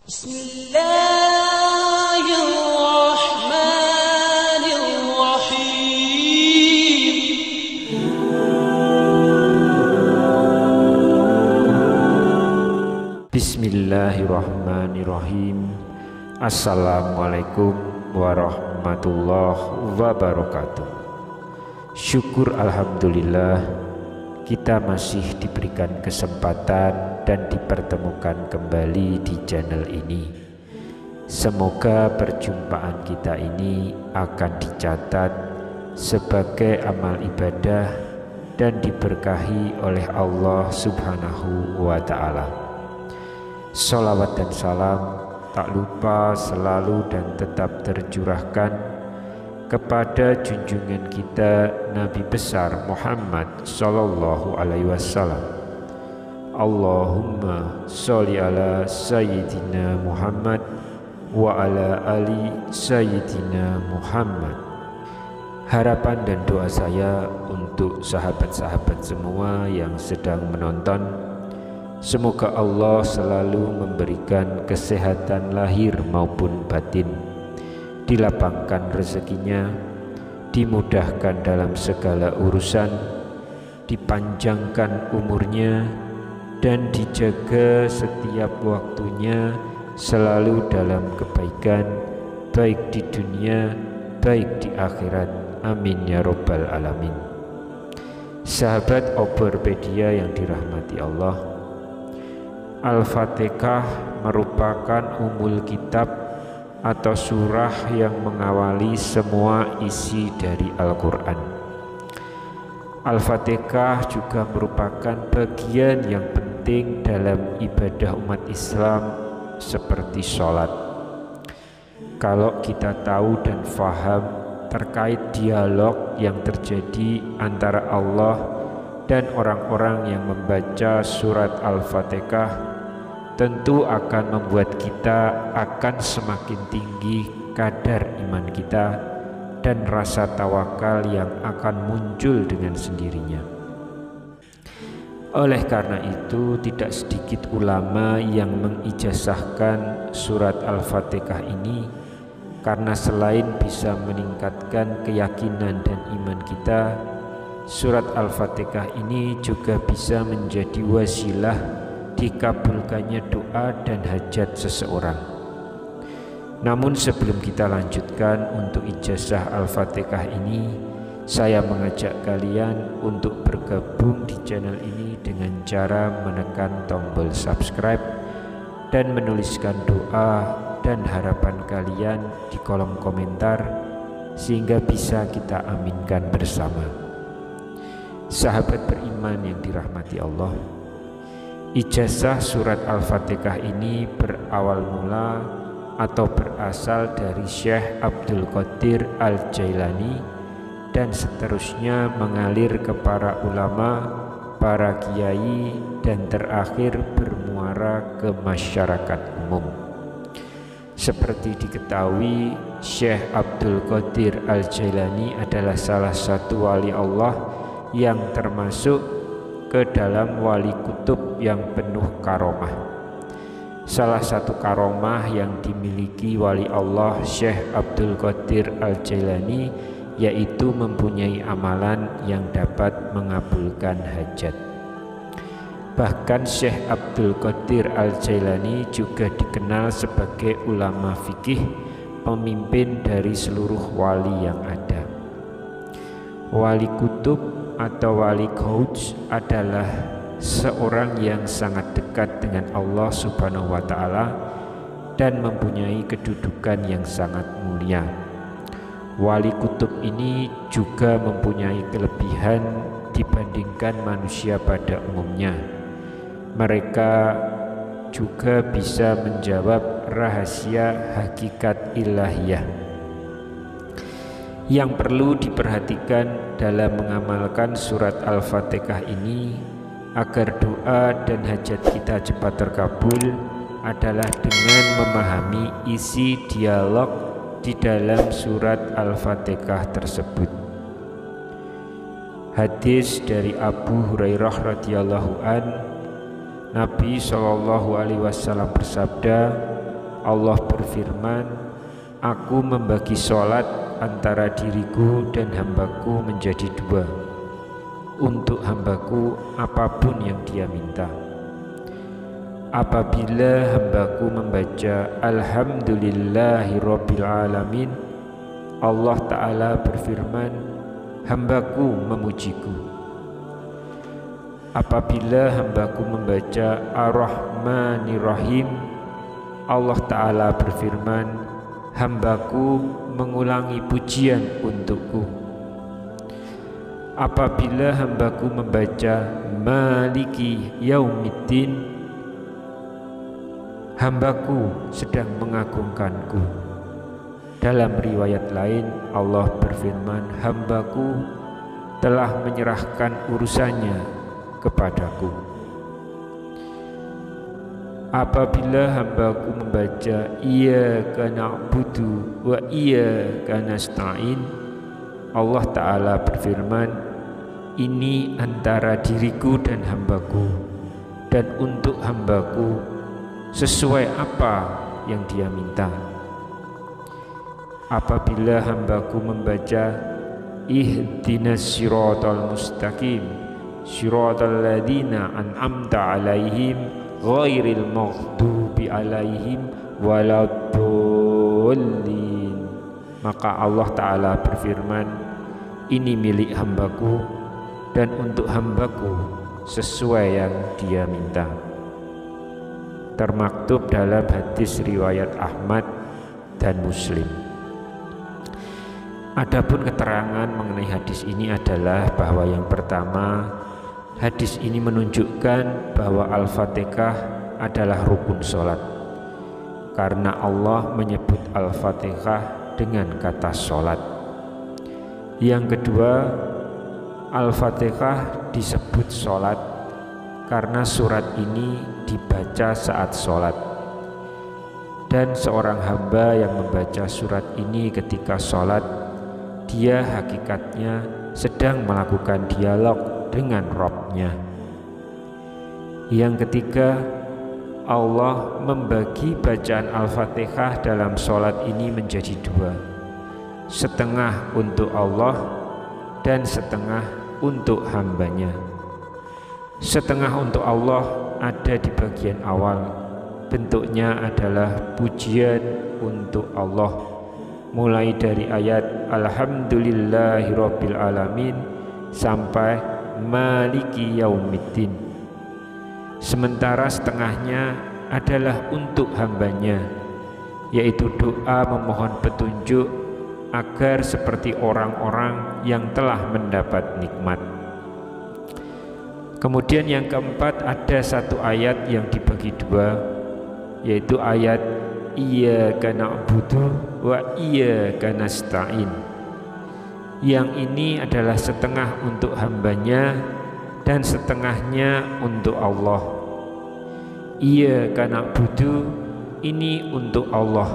Bismillahirrahmanirrahim. Assalamualaikum warahmatullahi wabarakatuh. Syukur alhamdulillah kita masih diberikan kesempatan dan dipertemukan kembali di channel ini. Semoga perjumpaan kita ini akan dicatat sebagai amal ibadah dan diberkahi oleh Allah Subhanahu wa ta'ala. Sholawat dan salam tak lupa selalu dan tetap tercurahkan kepada junjungan kita Nabi besar Muhammad sallallahu alaihi wasallam. Allahumma sholli ala sayyidina Muhammad wa ala ali sayyidina Muhammad. Harapan dan doa saya untuk sahabat-sahabat semua yang sedang menonton, semoga Allah selalu memberikan kesehatan lahir maupun batin, dilapangkan rezekinya, dimudahkan dalam segala urusan, dipanjangkan umurnya, dan dijaga setiap waktunya selalu dalam kebaikan, baik di dunia, baik di akhirat. Amin ya robbal alamin. Sahabat Oberpedia yang dirahmati Allah, Al-Fatihah merupakan umul kitab atau surah yang mengawali semua isi dari Al-Quran. Al-Fatihah juga merupakan bagian yang penting dalam ibadah umat Islam seperti sholat. Kalau kita tahu dan faham terkait dialog yang terjadi antara Allah dan orang-orang yang membaca surat Al-Fatihah, tentu akan membuat kita akan semakin tinggi kadar iman kita dan rasa tawakal yang akan muncul dengan sendirinya. Oleh karena itu, tidak sedikit ulama yang mengijazahkan surat Al-Fatihah ini, karena selain bisa meningkatkan keyakinan dan iman kita, surat Al-Fatihah ini juga bisa menjadi wasilah dikabulkannya doa dan hajat seseorang. Namun sebelum kita lanjutkan untuk ijazah Al-Fatihah ini, saya mengajak kalian untuk bergabung di channel ini dengan cara menekan tombol subscribe dan menuliskan doa dan harapan kalian di kolom komentar, sehingga bisa kita aminkan bersama. Sahabat beriman yang dirahmati Allah, ijazah surat Al-Fatihah ini berawal mula atau berasal dari Syekh Abdul Qadir Al-Jailani dan seterusnya mengalir ke para ulama, para kiai, dan terakhir bermuara ke masyarakat umum. Seperti diketahui, Syekh Abdul Qadir Al-Jailani adalah salah satu wali Allah yang termasuk ke dalam wali kutub yang penuh karomah. Salah satu karomah yang dimiliki wali Allah Syekh Abdul Qadir Al-Jailani yaitu mempunyai amalan yang dapat mengabulkan hajat. Bahkan Syekh Abdul Qadir Al-Jailani juga dikenal sebagai ulama fikih, pemimpin dari seluruh wali yang ada. Wali kutub atau wali gauj adalah seorang yang sangat dekat dengan Allah Subhanahu wa ta'ala dan mempunyai kedudukan yang sangat mulia. Wali kutub ini juga mempunyai kelebihan dibandingkan manusia pada umumnya. Mereka juga bisa menjawab rahasia hakikat ilahiyah. Yang perlu diperhatikan dalam mengamalkan surat Al-Fatihah ini agar doa dan hajat kita cepat terkabul adalah dengan memahami isi dialog di dalam surat Al-Fatihah tersebut. Hadis dari Abu Hurairah radhiyallahu an, Nabi SAW bersabda, Allah berfirman, Aku membagi sholat antara diriku dan hambaku menjadi dua. Untuk hambaku apapun yang dia minta. Apabila hambaku membaca Alhamdulillahirabbil alamin, Allah Ta'ala berfirman, hambaku memujiku. Apabila hambaku membaca Ar-Rahmanir-Rahim, Allah Ta'ala berfirman, hambaku mengulangi pujian untukku. Apabila hambaku membaca Maliki Yaumiddin, hambaku sedang mengagungkanku. Dalam riwayat lain Allah berfirman, hambaku telah menyerahkan urusannya kepadaku. Apabila hambaku membaca Iyyaka na'budu wa iyyaka nasta'in, Allah Ta'ala berfirman, ini antara diriku dan hambaku, dan untuk hambaku sesuai apa yang dia minta. Apabila hambaku membaca Ihdinas siratal mustaqim siratal ladzina an'amta alaihim ghairil maghdubi alaihim waladdallin, maka Allah Ta'ala berfirman, ini milik hambaku dan untuk hambaku sesuai yang dia minta. Termaktub dalam hadis riwayat Ahmad dan Muslim. Adapun keterangan mengenai hadis ini adalah bahwa yang pertama, hadis ini menunjukkan bahwa Al-Fatihah adalah rukun sholat, karena Allah menyebut Al-Fatihah dengan kata sholat. Yang kedua, Al-Fatihah disebut sholat karena surat ini dibaca saat sholat, dan seorang hamba yang membaca surat ini ketika sholat, dia hakikatnya sedang melakukan dialog dengan Rabb-Nya. Yang ketiga, Allah membagi bacaan Al-Fatihah dalam sholat ini menjadi dua, setengah untuk Allah dan setengah untuk hambanya. Setengah untuk Allah ada di bagian awal, bentuknya adalah pujian untuk Allah, mulai dari ayat Alhamdulillahirabbil alamin sampai Maliki Yaumiddin. Sementara setengahnya adalah untuk hambanya, yaitu doa memohon petunjuk agar seperti orang-orang yang telah mendapat nikmat. Kemudian yang keempat, ada satu ayat yang dibagi dua, yaitu ayat Iyyaka na'budu wa iyyaka nasta'in. Yang ini adalah setengah untuk hambanya dan setengahnya untuk Allah. Iyyaka na'budu ini untuk Allah,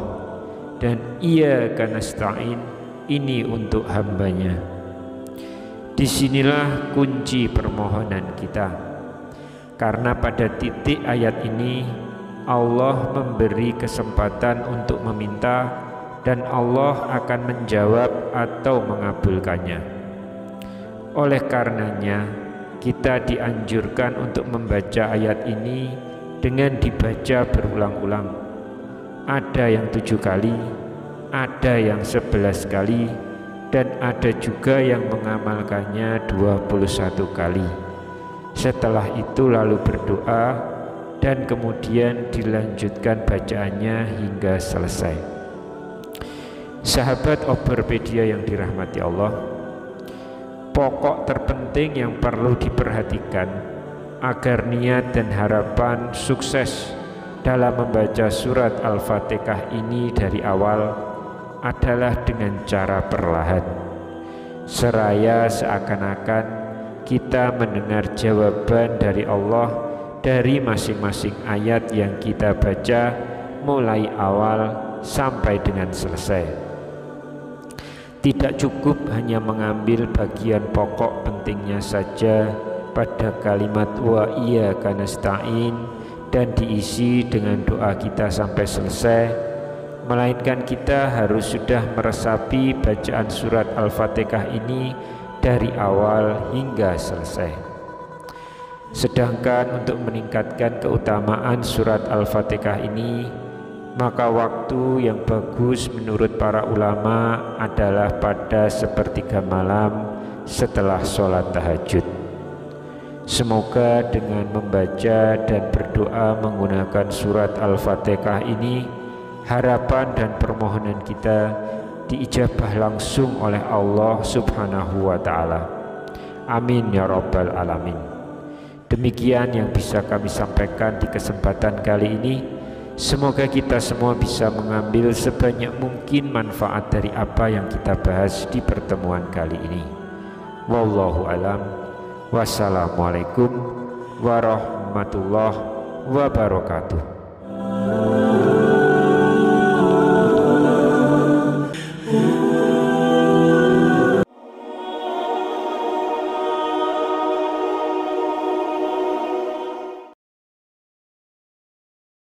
dan iyyaka nasta'in ini untuk hambanya. Disinilah kunci permohonan kita, karena pada titik ayat ini Allah memberi kesempatan untuk meminta, dan Allah akan menjawab atau mengabulkannya. Oleh karenanya, kita dianjurkan untuk membaca ayat ini dengan dibaca berulang-ulang. Ada yang 7 kali, ada yang 11 kali, dan ada juga yang mengamalkannya 21 kali. Setelah itu lalu berdoa, dan kemudian dilanjutkan bacaannya hingga selesai. Sahabat Overpedia yang dirahmati Allah, pokok terpenting yang perlu diperhatikan agar niat dan harapan sukses dalam membaca surat Al-Fatihah ini dari awal adalah dengan cara perlahan, seraya seakan-akan kita mendengar jawaban dari Allah dari masing-masing ayat yang kita baca mulai awal sampai dengan selesai. Tidak cukup hanya mengambil bagian pokok pentingnya saja pada kalimat wa iyyaka nasta'in dan diisi dengan doa kita sampai selesai, melainkan kita harus sudah meresapi bacaan surat Al-Fatihah ini dari awal hingga selesai. Sedangkan untuk meningkatkan keutamaan surat Al-Fatihah ini, maka waktu yang bagus menurut para ulama adalah pada sepertiga malam setelah sholat tahajud. Semoga dengan membaca dan berdoa menggunakan surat Al-Fatihah ini, harapan dan permohonan kita diijabah langsung oleh Allah Subhanahu wa Ta'ala. Amin ya Rabbal Alamin. Demikian yang bisa kami sampaikan di kesempatan kali ini. Semoga kita semua bisa mengambil sebanyak mungkin manfaat dari apa yang kita bahas di pertemuan kali ini. Wallahu alam. Wassalamualaikum warahmatullahi wabarakatuh.